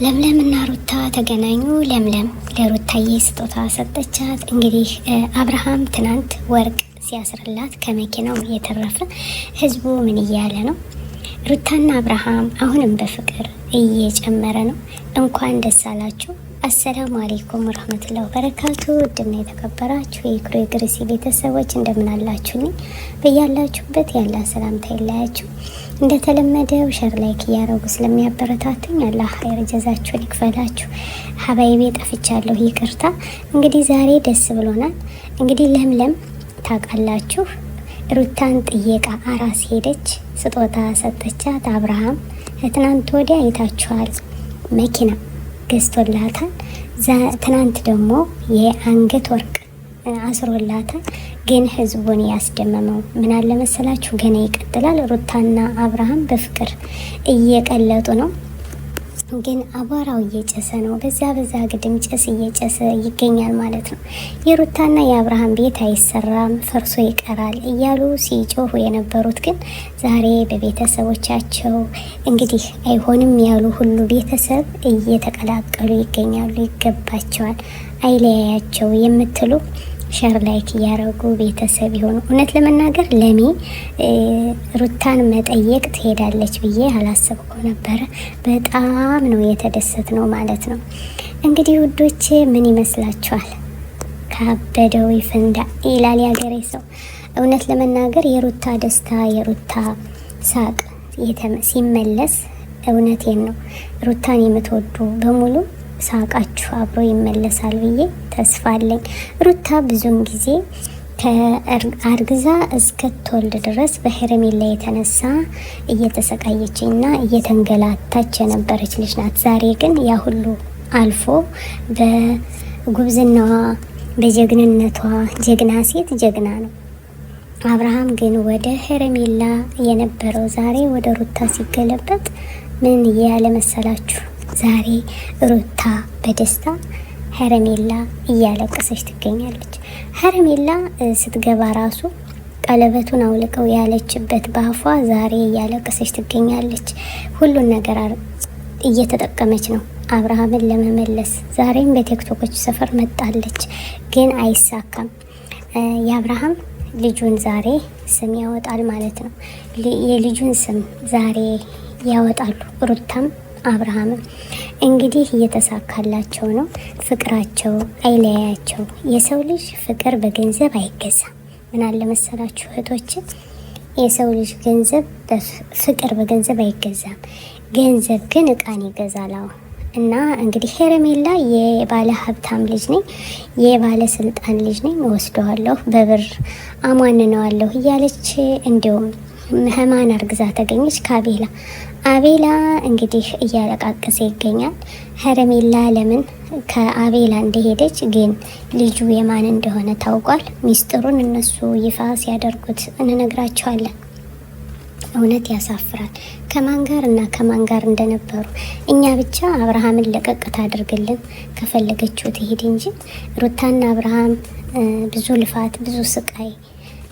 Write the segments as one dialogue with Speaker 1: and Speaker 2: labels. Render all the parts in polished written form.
Speaker 1: ለምለምና ሩታ ተገናኙ። ለምለም ለሩታዬ ስጦታ ሰጠቻት። እንግዲህ አብርሃም ትናንት ወርቅ ሲያስርላት ከመኪናው የተረፈ ህዝቡ ምን እያለ ነው? ሩታና አብርሃም አሁንም በፍቅር እየጨመረ ነው። እንኳን ደስ አላችሁ። አሰላሙ አሌይኩም ወረህመቱላሂ ወበረካቱ። ውድና የተከበራችሁ የኢክሩ የግርሲ ቤተሰቦች እንደምን አላችሁልኝ? በያላችሁበት ያለ ሰላምታ ይለያችሁ። እንደተለመደው ሸር ላይክ እያረጉ ስለሚያበረታቱኝ አላህ ኸይር ጀዛችሁን ይክፈላችሁ። ሀባይቤ ጠፍቻለሁ፣ ይቅርታ። እንግዲህ ዛሬ ደስ ብሎናል። እንግዲህ ለምለም ታውቃላችሁ ሩታን ጥየቃ አራስ ሄደች፣ ስጦታ ሰጠቻት። አብርሃም ትናንት ወዲያ አይታችኋል፣ መኪና ገዝቶላታል። ትናንት ደግሞ የአንገት ወርቅ አስሮላታል። ግን ህዝቡን ያስደመመው ምን አለ መሰላችሁ? ገና ይቀጥላል። ሩታና አብርሃም በፍቅር እየቀለጡ ነው። ግን አቧራው እየጨሰ ነው። በዛ ግድም ጨስ እየጨሰ ይገኛል ማለት ነው። የሩታና የአብርሃም ቤት አይሰራም ፈርሶ ይቀራል እያሉ ሲጮሁ የነበሩት ግን ዛሬ በቤተሰቦቻቸው እንግዲህ አይሆንም ያሉ ሁሉ ቤተሰብ እየተቀላቀሉ ይገኛሉ። ይገባቸዋል፣ አይለያያቸው የምትሉ ሸር ላይክ እያረጉ ቤተሰብ ይሆኑ። እውነት ለመናገር ለሚ ሩታን መጠየቅ ትሄዳለች ብዬ አላሰብኩ ነበረ። በጣም ነው የተደሰት ነው ማለት ነው። እንግዲህ ውዶቼ ምን ይመስላችኋል? ካበደው ይፈንዳ ይላል ያገሬ ሰው። እውነት ለመናገር የሩታ ደስታ የሩታ ሳቅ ሲመለስ እውነቴን ነው ሩታን የምትወዱ በሙሉ ሳቃችሁ አብሮ ይመለሳል ብዬ ተስፋ አለኝ። ሩታ ብዙውን ጊዜ ከአርግዛ እስከትወልድ ድረስ በሄረሜላ የተነሳ እየተሰቃየችና እየተንገላታች የነበረች ልጅ ናት። ዛሬ ግን ያ ሁሉ አልፎ በጉብዝናዋ በጀግንነቷ ጀግና ሴት ጀግና ነው። አብርሃም ግን ወደ ሄረሜላ የነበረው ዛሬ ወደ ሩታ ሲገለበጥ ምን እያለ መሰላችሁ? ዛሬ ሩታ በደስታ ሄረሜላ እያለቀሰች ትገኛለች። ሄረሜላ ስትገባ ራሱ ቀለበቱን አውልቀው ያለችበት ባፏ ዛሬ እያለቀሰች ትገኛለች። ሁሉን ነገር እየተጠቀመች ነው አብርሃምን ለመመለስ። ዛሬም በቲክቶኮች ሰፈር መጣለች፣ ግን አይሳካም። የአብርሃም ልጁን ዛሬ ስም ያወጣል ማለት ነው። የልጁን ስም ዛሬ ያወጣሉ ሩታም አብርሃምም። እንግዲህ እየተሳካላቸው ነው። ፍቅራቸው አይለያያቸው። የሰው ልጅ ፍቅር በገንዘብ አይገዛም። ምን አለ መሰላችሁ እህቶች፣ የሰው ልጅ ገንዘብ ፍቅር በገንዘብ አይገዛም። ገንዘብ ግን እቃን ይገዛል። እና እንግዲህ ሄረሜላ የባለ ሀብታም ልጅ ነኝ፣ የባለ ስልጣን ልጅ ነኝ፣ ወስደዋለሁ፣ በብር አሟንነዋለሁ እያለች እንዲሁም ህማን አርግዛ ተገኘች ከአቤላ። አቤላ እንግዲህ እያለቃቀሰ ይገኛል። ሄረሜላ ለምን ከአቤላ እንደሄደች ግን ልጁ የማን እንደሆነ ታውቋል። ሚስጥሩን እነሱ ይፋ ሲያደርጉት እንነግራቸዋለን። እውነት ያሳፍራል። ከማን ጋር እና ከማን ጋር እንደነበሩ እኛ ብቻ አብርሃምን ለቀቅታ አድርግልን፣ ከፈለገችው ትሄድ እንጂ ሩታና አብርሃም ብዙ ልፋት፣ ብዙ ስቃይ፣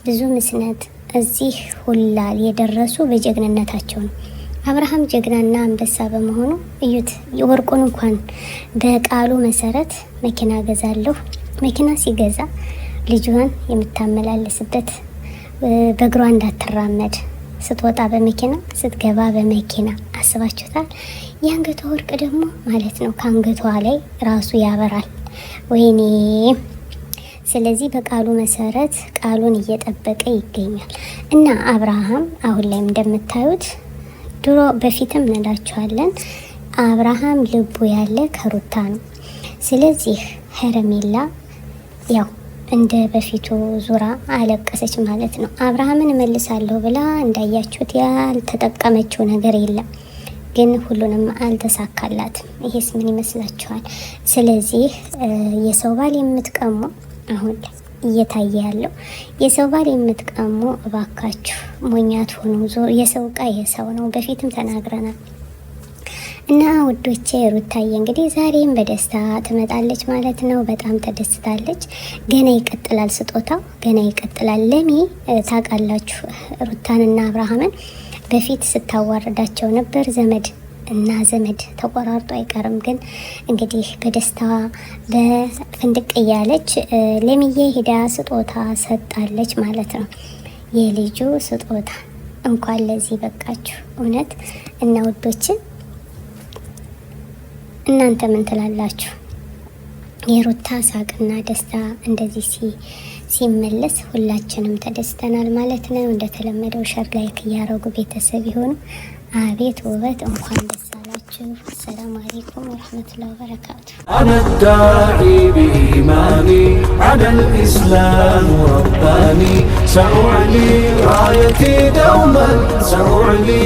Speaker 1: ብዙ ምስነት እዚህ ሁላል የደረሱ በጀግንነታቸው ነው። አብርሃም ጀግናና አንበሳ በመሆኑ እዩት። ወርቁን እንኳን በቃሉ መሰረት መኪና ገዛለሁ። መኪና ሲገዛ ልጇን የምታመላልስበት በእግሯ እንዳትራመድ ስትወጣ በመኪና ስትገባ በመኪና አስባችሁታል። የአንገቷ ወርቅ ደግሞ ማለት ነው ከአንገቷ ላይ ራሱ ያበራል። ወይኔ! ስለዚህ በቃሉ መሰረት ቃሉን እየጠበቀ ይገኛል እና አብርሃም አሁን ላይ እንደምታዩት ድሮ በፊትም እንላችኋለን አብርሃም ልቡ ያለ ከሩታ ነው። ስለዚህ ሄረሜላ ያው እንደ በፊቱ ዙራ አለቀሰች ማለት ነው። አብርሃምን እመልሳለሁ ብላ እንዳያችሁት ያልተጠቀመችው ነገር የለም፣ ግን ሁሉንም አልተሳካላትም። ይሄስ ምን ይመስላችኋል? ስለዚህ የሰው ባል የምትቀሙ አሁን እየታየ ያለው የሰው ባል የምትቀሙ እባካችሁ ሞኛት ሆኑ። የሰው እቃ የሰው ነው። በፊትም ተናግረናል። እና ውዶቼ ሩታዬ እንግዲህ ዛሬም በደስታ ትመጣለች ማለት ነው። በጣም ተደስታለች። ገና ይቀጥላል፣ ስጦታው ገና ይቀጥላል። ለሚ ታውቃላችሁ ሩታንና አብርሃምን በፊት ስታዋርዳቸው ነበር። ዘመድ እና ዘመድ ተቆራርጦ አይቀርም። ግን እንግዲህ በደስታዋ በፍንድቅ እያለች ለሚዬ ሄዳ ስጦታ ሰጣለች ማለት ነው። የልጁ ስጦታ እንኳን ለዚህ በቃችሁ። እውነት እና ውዶችን እናንተ ምን ትላላችሁ? የሩታ ሳቅና ደስታ እንደዚህ ሲመለስ ሁላችንም ተደስተናል ማለት ነው። እንደተለመደው ሸር ላይክ እያረጉ ቤተሰብ ይሆኑ። አቤት ውበት! እንኳን ደስ አላችሁ። ሰላም አለይኩም ወራህመቱላሂ ወበረካቱ።
Speaker 2: أنا الداعي بإيماني على الإسلام رباني سأعلي رايتي دوما سأعلي